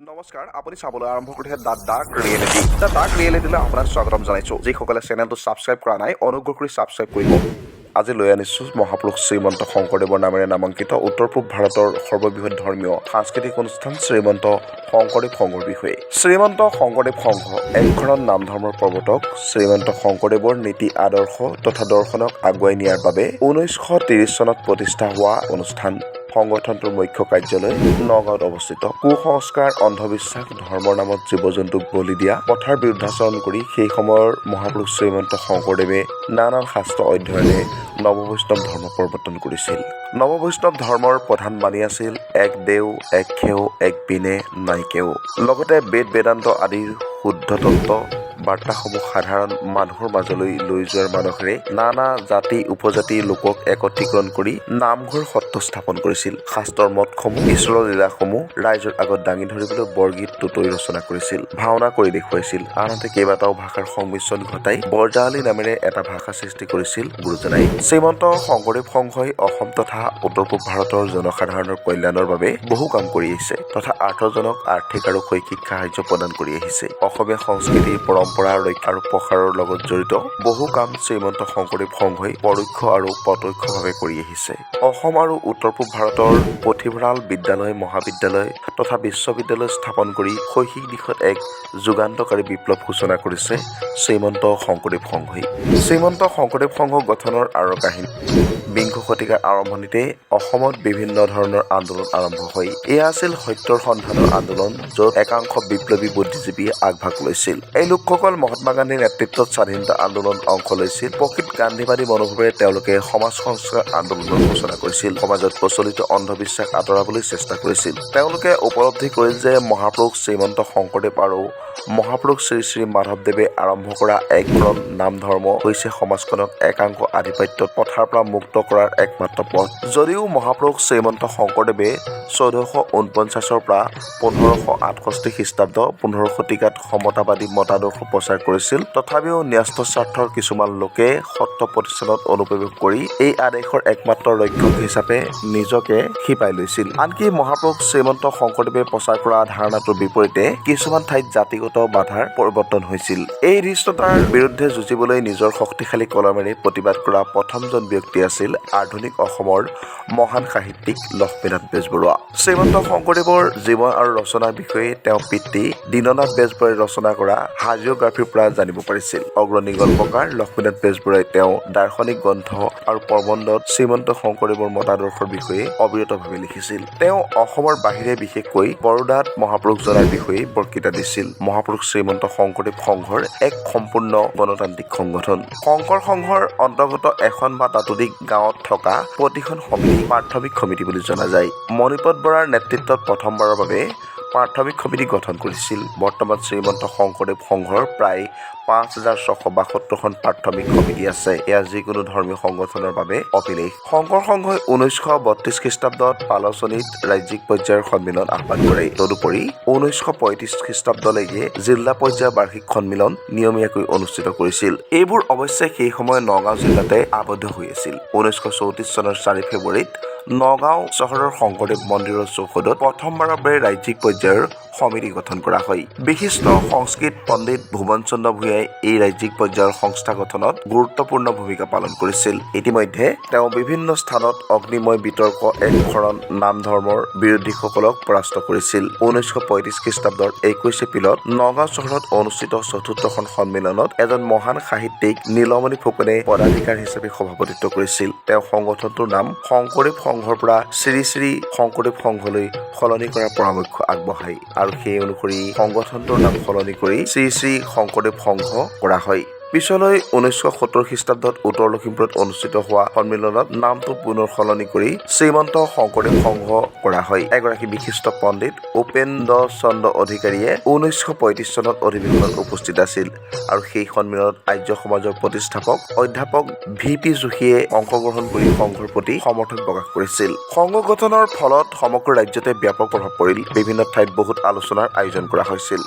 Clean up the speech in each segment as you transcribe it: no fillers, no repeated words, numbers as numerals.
নমস্কাৰ আপুনি চাবলৈ আৰম্ভ কৰিছে the dark reality. The dark ৰিয়েলিটিলৈ আপোনাক স্বাগতম জনাইছোঁ। যিসকলে চেনেলটো ছাবস্ক্ৰাইব কৰা নাই অনুগ্ৰহ কৰি ছাবস্ক্ৰাইব কৰিব। আজি লৈ আনিছোঁ মহাপুৰুষ শ্ৰীমন্ত শংকৰদেৱৰ নামেৰে নামাংকিত উত্তৰ পূব ভাৰতৰ সৰ্ববৃহৎ ধৰ্মীয় সাংস্কৃতিক অনুষ্ঠান শ্ৰীমন্ত শংকৰদেৱ সংঘৰ বিষয়ে। শ্ৰীমন্ত শংকৰদেৱ সংঘ একশৰণ নাম ধৰ্মৰ প্ৰৱৰ্তক শ্ৰীমন্ত শংকৰদেৱৰ নীতি আদৰ্শ তথা দৰ্শনক আগুৱাই নিয়াৰ বাবে 1930 চনত প্ৰতিষ্ঠা হোৱা অনুষ্ঠান। সংগঠনটোৰ মুখ্য কাৰ্যালয় নগাঁৱত অৱস্থিত। কুসংস্কাৰ, অন্ধবিশ্বাস, ধৰ্মৰ নামত জীৱ-জন্তুক বলি দিয়া পথাৰ বিৰুদ্ধাচৰণ কৰি সেই সময়ৰ মহাপুৰুষ শ্ৰীমন্ত শংকৰদেৱে নানান শাস্ত্ৰ অধ্যয়নে নৱবৈষ্ণৱ ধৰ্ম প্ৰৱৰ্তন কৰিছিল। নৱবৈষ্ণৱ ধৰ্মৰ প্ৰধান বাণী আছিল এক দেও, এক খেও, এক বিনে নাই কেও। লগতে বেদ বেদান্ত আদিৰ শুদ্ধ তত্ত্ব বাৰ্তাসমূহ সাধাৰণ মানুহৰ মাজলৈ লৈ যোৱাৰ মানসেৰে নানা জাতি উপজাতি লোকক একত্ৰীকৰণ কৰি নামঘৰ সত্ৰ স্থাপন কৰিছিল। শাস্ত্ৰৰ মতসমূহ ঈশ্বৰৰ লীলাসমূহ ৰাইজৰ আগত দাঙি ধৰিবলৈ বৰগীত তুতৰি ৰচনা কৰিছিল, ভাওনা কৰি দেখুৱাইছিল। আনহাতে কেইবাটাও ভাষাৰ সংমিশ্ৰণ ঘটাই বৰজাৱলী নামেৰে এটা ভাষা সৃষ্টি কৰিছিল গুৰুজনাই। শ্ৰীমন্ত শংকৰদেৱ সংঘই অসম তথা উত্তৰ পূব ভাৰতৰ জনসাধাৰণৰ কল্যাণৰ বাবে বহু কাম কৰি আহিছে তথা আৰ্থজনক আৰ্থিক আৰু শৈক্ষিক সাহায্য প্ৰদান কৰি আহিছে। অসমীয়া সংস্কৃতিৰ পৰম্পৰা ৰক্ষা আৰু প্ৰসাৰৰ লগত জড়িত বহু কাম শ্ৰীমন্ত শংকৰদেৱ সংঘই পৰোক্ষ আৰু প্ৰত্যক্ষভাৱে কৰি আহিছে। অসম আৰু উত্তৰ পূব ভাৰতৰ পুথিভঁৰাল, বিদ্যালয়, মহাবিদ্যালয় তথা বিশ্ববিদ্যালয় স্থাপন কৰি শৈক্ষিক দিশত এক যুগান্তকাৰী বিপ্লৱ সূচনা কৰিছে শ্ৰীমন্ত শংকৰদেৱ সংঘই। শ্ৰীমন্ত শংকৰদেৱ সংঘ গঠনৰ আঁৰৰ কাহিনী। বিংশ শতিকাৰ আৰম্ভণিতে অসমত বিভিন্ন ধৰণৰ আন্দোলন আৰম্ভ হয়। এয়া আছিল সত্যৰ সন্ধানৰ আন্দোলন, য'ত একাংশ বিপ্লৱী বুদ্ধিজীৱীয়ে আগভাগ লৈছিল। এই লোকসকল মহাত্মা গান্ধীৰ নেতৃত্বত স্বাধীনতা আন্দোলনত অংশ লৈছিল। প্ৰকৃত গান্ধীবাদী মনোভাৱেৰে তেওঁলোকে সমাজ সংস্কাৰ আন্দোলনৰ সূচনা কৰিছিল। সমাজত প্ৰচলিত অন্ধবিশ্বাস আঁতৰাবলৈ চেষ্টা কৰিছিল। তেওঁলোকে উপলব্ধি কৰিল যে মহাপুৰুষ শ্ৰীমন্ত শংকৰদেৱ আৰু মহাপুৰুষ শ্ৰী শ্ৰী মাধৱদেৱে আৰম্ভ কৰা একশৰণ নাম ধৰ্ম হৈছে সমাজখনক একাংশ আধিপত্যত পথাৰ পৰা মুক্ত কৰাৰ একমাত্ৰ পথ। যদিও মহাপুৰুষ শ্ৰীমন্ত শংকৰদেৱে 1449 পৰা 1568 খ্ৰীষ্টাব্দ 15 শতিকাত সমতাবাদী মতাদৰ্শ প্ৰচাৰ কৰিছিল, তথাপিও ন্যস্ত স্বাৰ্থৰ কিছুমান লোকে সত্ৰ প্ৰতিষ্ঠানত অনুপ্ৰৱেশ কৰি এই আদেশৰ একমাত্ৰ ৰক্ষক হিচাপে নিজকে শিপাই লৈছিল। আনকি মহাপুৰুষ শ্ৰীমন্ত শংকৰদেৱে প্ৰচাৰ কৰা ধাৰণাটোৰ বিপৰীতে কিছুমান ঠাইত জাতিগত বাধাৰ পৰিৱৰ্তন হৈছিল। এই ধৃষ্টতাৰ বিৰুদ্ধে যুঁজিবলৈ নিজৰ শক্তিশালী কলমেৰে প্ৰতিবাদ কৰা প্ৰথমজন ব্যক্তি আছিল আধুনিক অসমৰ মহান সাহিত্যিক লক্ষ্মীনাথ বেজবৰুৱা। শ্ৰীমন্ত শংকৰদেৱৰ জীৱন আৰু ৰচনাৰ বিষয়ে তেওঁ পিতৃ দীননাথ বেজবৰুৱাই ৰচনা কৰা হাজিঅগ্ৰাফীৰ পৰা জানিব পাৰিছিল। অগ্ৰণী গল্পকাৰ লক্ষ্মীনাথ বেজবৰুৱাই তেওঁ দাৰ্শনিক গ্ৰন্থ আৰু প্ৰবন্ধত শ্ৰীমন্ত শংকৰদেৱৰ মতাদৰ্শৰ বিষয়ে অবিৰতভাৱে লিখিছিল। তেওঁ অসমৰ বাহিৰে বিশেষকৈ বৰোদাত মহাপুৰুষজনাৰ বিষয়ে বক্তৃতা দিছিল। মহাপুৰুষ শ্ৰীমন্ত শংকৰদেৱ সংঘৰ এক সম্পূৰ্ণ গণতান্ত্ৰিক সংগঠন। শংকৰ সংঘৰ অন্তৰ্গত এখন বা ততোধিক গাঁৱত থকা প্ৰতিখন সমিতি প্ৰাথমিক সমিতি বুলি জনা যায়। মণিপত বৰাৰ নেতৃত্বত প্ৰথমবাৰৰ বাবে প্ৰাথমিক সমিতি গঠন কৰিছিল। বৰ্তমান শ্ৰীমন্ত শংকৰদেৱ সংঘৰ প্ৰায় 5672খন প্ৰাথমিক সমিতি আছে। এয়া যিকোনো ধৰ্মীয় সংগঠনৰ বাবে অভিলেখ। শংকৰ সংঘই 1932 খ্ৰীষ্টাব্দত পালচনীত ৰাজ্যিক পৰ্যায়ৰ সন্মিলন আহ্বান কৰে। তদুপৰি 1935 খ্ৰীষ্টাব্দলৈকে জিলা পৰ্যায়ৰ বাৰ্ষিক সন্মিলন নিয়মীয়াকৈ অনুষ্ঠিত কৰিছিল। এইবোৰ অৱশ্যে সেই সময়ত নগাঁও জিলাতে আবদ্ধ হৈ আছিল। 1934 চনৰ 4 ফেব্ৰুৱাৰীত নগাঁও চহৰৰ শংকৰদেৱ মন্দিৰৰ চৌহদত প্ৰথমবাৰৰ বাবে ৰাজ্যিক পৰ্যায়ৰ সমিতি গঠন কৰা হয়। বিশিষ্ট সংস্কৃত পণ্ডিত ভুৱন চন্দ্ৰ ভূঞাই এই ৰাজ্যিক পৰ্যায়ৰ সংস্থা গঠনত গুৰুত্বপূৰ্ণ ভূমিকা পালন কৰিছিল। ইতিমধ্যে তেওঁ বিভিন্ন স্থানত অগ্নিময় বিতৰ্ক একশৰণ নাম ধৰ্মৰ বিৰোধীসকলক পৰাস্ত কৰিছিল। 1935 খ্ৰীষ্টাব্দৰ 21 এপ্ৰিলত নগাঁও চহৰত অনুষ্ঠিত চতুৰ্থখন সন্মিলনত এজন মহান সাহিত্যিক নীলমণি ফুকনে পদাধিকাৰ হিচাপে সভাপতিত্ব কৰিছিল। তেওঁ সংগঠনটোৰ নাম শংকৰদেৱ সংঘৰ পৰা শ্ৰী শ্ৰী শংকৰদেৱ সংঘলৈ সলনি কৰাৰ পৰামৰ্শ আগবঢ়ায় আৰু সেই অনুসৰি সংগঠনটোৰ নাম সলনি কৰি শ্ৰী শ্ৰী শংকৰদেৱ সংঘ কৰা হয়। পিছলৈ 1970 খ্ৰীষ্টাব্দত উত্তৰ লখিমপুৰত অনুষ্ঠিত হোৱা সন্মিলনত নামটো পুনৰ সলনি কৰি শ্ৰীমন্ত শংকৰদেৱ সংঘ কৰা হয়। এগৰাকী বিশিষ্ট পণ্ডিত উপেন্দ্ৰ চন্দ্ৰ অধিকাৰীয়ে 1935 চনত অধিৱেশনত উপস্থিত আছিল আৰু সেই সন্মিলনত আৰ্য সমাজৰ প্ৰতিষ্ঠাপক অধ্যাপক VP যোশীয়ে অংশগ্ৰহণ কৰি সংঘৰ প্ৰতি সমৰ্থন প্ৰকাশ কৰিছিল। সংঘ গঠনৰ ফলত সমগ্ৰ ৰাজ্যতে ব্যাপক প্ৰভাৱ পৰিল। বিভিন্ন ঠাইত বহুত আলোচনাৰ আয়োজন কৰা হৈছিল।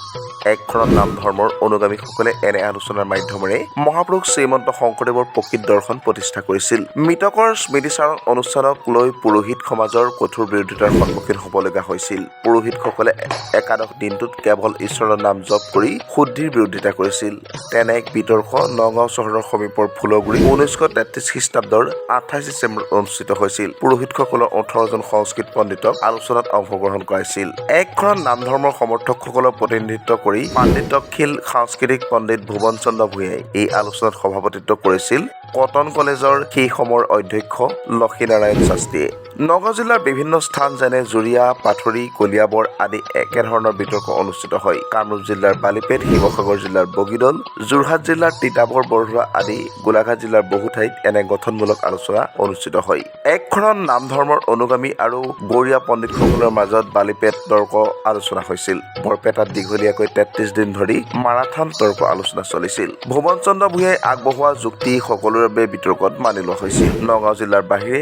একশৰণ নাম ধৰ্মৰ অনুগামীসকলে এনে আলোচনাৰ মাধ্যমেৰে মহাপুৰুষ শ্ৰীমন্ত শংকৰদেৱৰ প্ৰকৃত দৰ্শন প্ৰতিষ্ঠা কৰিছিল। মৃতকৰ স্মৃতিচাৰণ অনুষ্ঠানক লৈ পুৰোহিত সমাজৰ কঠোৰ বিৰোধিতাৰ সন্মুখীন হ'বলগা হৈছিল। পুৰোহিতসকলে একাদশ দিনটোত কেৱল ঈশ্বৰৰ নাম জপ কৰি শুদ্ধিৰ বিৰোধিতা কৰিছিল। তেনে এক বিতৰ্ক নগাঁও চহৰৰ সমীপৰ ফুলগুৰি 1933 খ্ৰীষ্টাব্দৰ 28 ডিচেম্বৰত অনুষ্ঠিত হৈছিল। পুৰোহিতসকলৰ 18 জন সংস্কৃত পণ্ডিতক আলোচনাত অংশগ্ৰহণ কৰাইছিল। একশৰণ নাম ধৰ্মৰ সমৰ্থকসকলক প্ৰতিনিধিত্ব কৰি পাণ্ডিত্যশীল সাংস্কৃতিক পণ্ডিত ভুৱন চন্দ্ৰ ভূঞাই এই আলোচনাত সভাপতিত্ব কৰিছিল। কটন কলেজৰ সেই সময়ৰ অধ্যক্ষ লক্ষীনাৰায়ণ শাস্ত্ৰীয়ে। নগাঁও জিলাৰ বিভিন্ন স্থান যেনে জুৰিয়া, পাথৰি, কলিয়াবৰ আদি একেধৰণৰ বিতৰ্ক অনুষ্ঠিত হয়। কামৰূপ জিলাৰ বালিপেট, শিৱসাগৰ জিলাৰ বগীদল, যোৰহাট জিলাৰ তিতাবৰ বৰদোৱা আদি গোলাঘাট জিলাৰ বহু ঠাইত এনে গঠনমূলক আলোচনা অনুষ্ঠিত হয়। একশৰণ নাম ধৰ্মৰ অনুগামী আৰু গৰীয়া পণ্ডিতসকলৰ মাজত বালিপেট তৰ্ক আলোচনা হৈছিল। বৰপেটাত দীঘলীয়াকৈ 33 দিন ধৰি মাৰাথান তৰ্ক আলোচনা চলিছিল। ভুৱন চন্দ্ৰ ভূঞাই আগবঢ়োৱা যুক্তি সকলোৰে বাবে বিতৰ্কত মানি লোৱা হৈছিল। নগাঁও জিলাৰ বাহিৰে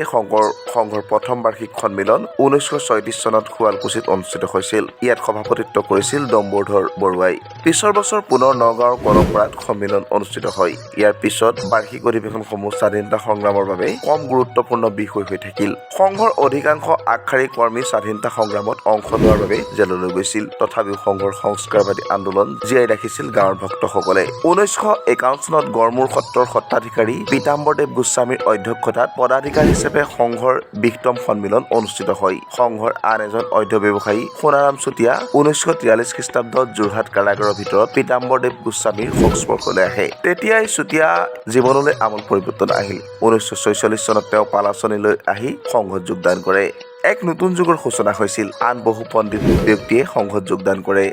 সংঘৰ প্ৰথম বাৰ্ষিক সন্মিলন 1936 চনত শুৱালকুছিত অনুষ্ঠিত হৈছিল। ইয়াত সভাপতিত্ব কৰিছিল ডম্বৰুধৰ বৰুৱাই। পিছৰ বছৰ পুনৰ নগাঁৱৰ কনকপাৰাত সন্মিলন অনুষ্ঠিত হয়। ইয়াৰ পিছত বাৰ্ষিক অধিৱেশনসমূহ স্বাধীনতা সংগ্ৰামৰ বাবে কম গুৰুত্বপূৰ্ণ বিষয় হৈ থাকিল। সংঘৰ অধিকাংশ আগশাৰী কৰ্মী স্বাধীনতা সংগ্ৰামত অংশ লোৱাৰ বাবে জেললৈ গৈছিল। তথাপিও সংঘৰ সংস্কাৰবাদী আন্দোলন জীয়াই ৰাখিছিল গাঁৱৰ ভক্তসকলে। 1951 চনত গড়মূৰ সত্ৰৰ সত্ৰাধিকাৰী পীতাম্বৰদেৱ গোস্বামীৰ অধ্যক্ষতাত পদাধিকাৰ হিচাপে সংঘৰ 20তম সন্মিলন অনুষ্ঠিত হয়। সংঘৰ আন এজন অধ্যৱসায়ী সোণাৰাম চুতীয়া 1943 খ্ৰীষ্টাব্দত যোৰহাট কাৰাগাৰৰ ভিতৰত পীতাম্বৰদেৱ গোস্বামীৰ সংস্পৰ্শলৈ আহে। তেতিয়াই চুতীয়া জীৱনলৈ আমূল পৰিৱৰ্তন আহিল। 1946 চনত তেওঁ পালাচনীলৈ আহি সংঘত যোগদান কৰে। এক নতুন যুগৰ সূচনা হৈছিল। আন বহু পণ্ডিত ব্যক্তিয়ে সংঘত যোগদান কৰে।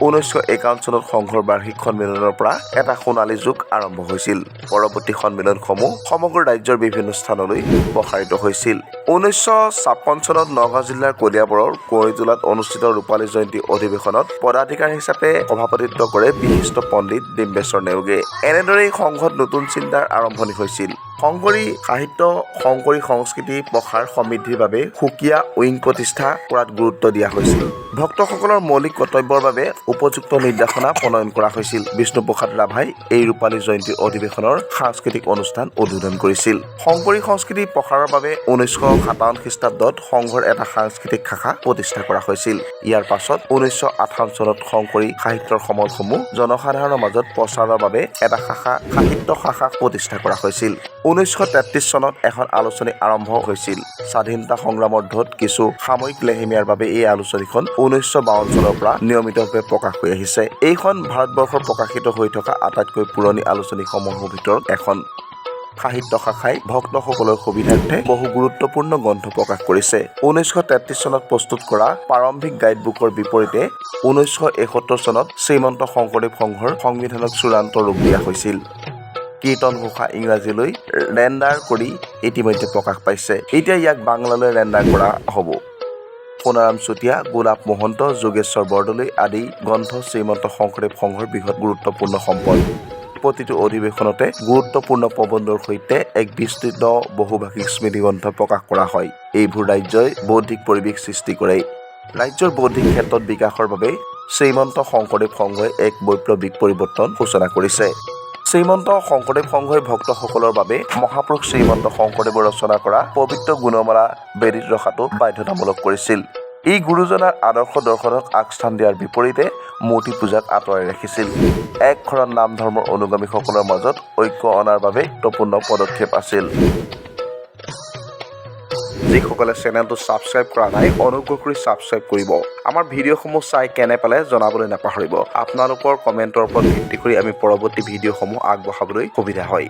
1951 চনত সংঘৰ বাৰ্ষিক সন্মিলনৰ পৰা এটা সোণালী যুগ আৰম্ভ হৈছিল। পৰৱৰ্তী সন্মিলনসমূহ সমগ্ৰ ৰাজ্যৰ বিভিন্ন স্থানলৈ প্ৰসাৰিত হৈছিল। 1956 চনত নগাঁও জিলাৰ কলিয়াবৰৰ কুঁৱৰীটোলাত অনুষ্ঠিত ৰূপালী জয়ন্তী অধিৱেশনত পদাধিকাৰ হিচাপে সভাপতিত্ব কৰে বিশিষ্ট পণ্ডিত ডিম্বেশ্বৰ নেওগে। এনেদৰেই সংঘত নতুন চিন্তাৰ আৰম্ভণি হৈছিল। শংকৰী সাহিত্য, শংকৰী সংস্কৃতি প্ৰসাৰ সমৃদ্ধিৰ বাবে সুকীয়া উইং প্ৰতিষ্ঠা কৰাত গুৰুত্ব দিয়া হৈছিল। ভক্তসকলৰ মৌলিক কৰ্তব্যৰ বাবে উপযুক্ত নিৰ্দেশনা প্ৰণয়ন কৰা হৈছিল। বিষ্ণুপ্ৰসাদ ৰাভাই এই ৰূপালী জয়ন্তী অধিৱেশনৰ সাংস্কৃতিক অনুষ্ঠান উদ্বোধন কৰিছিল। শংকৰী সংস্কৃতি প্ৰসাৰৰ বাবে 1957 খ্ৰীষ্টাব্দত সংঘৰ এটা সাংস্কৃতিক শাখা প্ৰতিষ্ঠা কৰা হৈছিল। ইয়াৰ পাছত 1958 চনত শংকৰী সাহিত্যৰ সমলসমূহ জনসাধাৰণৰ মাজত প্ৰচাৰৰ বাবে এটা সাহিত্য শাখা প্ৰতিষ্ঠা কৰা হৈছিল। 1933 চনত এখন আলোচনী আৰম্ভ হৈছিল। স্বাধীনতা সংগ্ৰামৰ ঢৌত কিছু সাময়িক লেহেমীয়াৰ বাবে এই আলোচনীখন 1952 চনৰ পৰা নিয়মিতভাৱে প্ৰকাশ হৈ আহিছে। এইখন ভাৰতবৰ্ষৰ প্ৰকাশিত হৈ থকা আটাইতকৈ পুৰণি আলোচনীসমূহৰ ভিতৰত এখন। সাহিত্য শাখাই ভক্তসকলৰ সুবিধাৰ্থে বহু গুৰুত্বপূৰ্ণ গ্ৰন্থ প্ৰকাশ কৰিছে। 1933 চনত প্ৰস্তুত কৰা প্ৰাৰম্ভিক গাইডবুকৰ বিপৰীতে 1971 চনত শ্ৰীমন্ত শংকৰদেৱ সংঘৰ সংবিধানক চূড়ান্ত ৰূপ দিয়া হৈছিল। কীৰ্তন ঘোষা ইংৰাজীলৈ ৰেণ্ডাৰ কৰি ইতিমধ্যে প্ৰকাশ পাইছে। এতিয়া ইয়াক বাংলালৈ ৰেণ্ডাৰ কৰা হ'ব। সোণাৰাম চুতীয়া, গোলাপ মহন্ত, যোগেশ্বৰ বৰদলৈ আদি গ্ৰন্থ শ্ৰীমন্ত শংকৰদেৱ সংঘৰ বৃহৎ গুৰুত্বপূৰ্ণ সম্পদ। প্ৰতিটো অধিৱেশনতে গুৰুত্বপূৰ্ণ প্ৰবন্ধৰ সৈতে এক বিস্তৃত বহুভাষিক স্মৃতিগ্ৰন্থ প্ৰকাশ কৰা হয়। এইবোৰ ৰাজ্যই বৌদ্ধিক পৰিৱেশ সৃষ্টি কৰে। ৰাজ্যৰ বৌদ্ধিক ক্ষেত্ৰত বিকাশৰ বাবে শ্ৰীমন্ত শংকৰদেৱ সংঘই এক বৈপ্লৱিক পৰিৱৰ্তন সূচনা কৰিছে। শ্ৰীমন্ত শংকৰদেৱ সংঘই ভক্তসকলৰ বাবে মহাপুৰুষ শ্ৰীমন্ত শংকৰদেৱৰ ৰচনা কৰা পবিত্ৰ গুণমালা বেদীত ৰখাটো বাধ্যতামূলক কৰিছিল। এই গুৰুজনাৰ আদৰ্শ দৰ্শনক আগস্থান দিয়াৰ বিপৰীতে মূৰ্তি পূজাক আঁতৰাই ৰাখিছিল। একশৰণ নাম ধৰ্মৰ অনুগামীসকলৰ মাজত ঐক্য অনাৰ বাবে গুৰুত্বপূৰ্ণ পদক্ষেপ আছিল। যিসকলে চেনেলটো ছাবস্ক্ৰাইব কৰা নাই অনুগ্ৰহ কৰি ছাবস্ক্ৰাইব কৰিব। আমাৰ ভিডিঅ'সমূহ চাই কেনে পালে জনাবলৈ নাপাহৰিব। আপোনালোকৰ কমেণ্টৰ ওপৰত ভিত্তি কৰি আমি পৰৱৰ্তী ভিডিঅ'সমূহ আগবঢ়াবলৈ সুবিধা হয়।